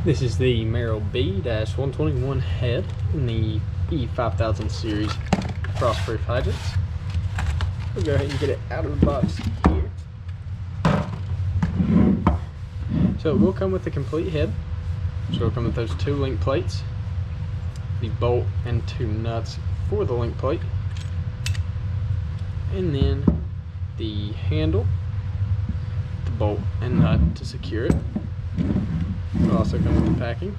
This is the Merrill B-121 head in the E5000 series frost-proof hydrants. We'll go ahead and get it out of the box here. So it will come with the complete head. So it'll come with those 2 link plates, the bolt and 2 nuts for the link plate, and then the handle, the bolt and nut to secure it. It'll also come with the packing.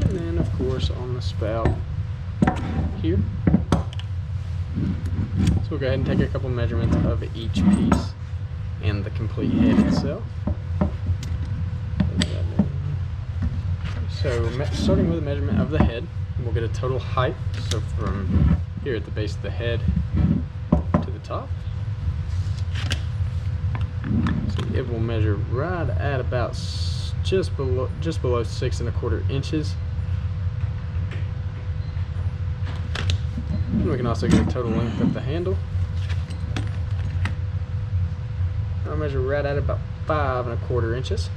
And then of course on the spout here. So we'll go ahead and take a couple measurements of each piece and the complete head itself. So starting with the measurement of the head, we'll get a total height. So from here at the base of the head to the top. So it will measure right at about just below 6 1/4 inches. And we can also get a total length of the handle. I'll measure right at about 5 1/4 inches.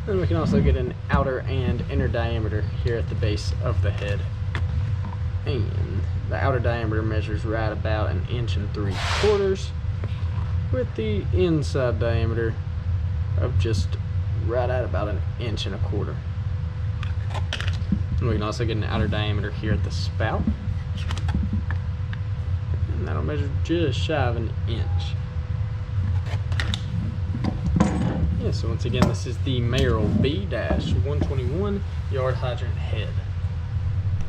Then we can also get an outer and inner diameter here at the base of the head. And the outer diameter measures right about 1 3/4 inches, with the inside diameter of just right at about 1 1/4 inches. And we can also get an outer diameter here at the spout, and that'll measure just shy of 1 inch. Yeah, so once again, this is the Merrill B-121 yard hydrant head.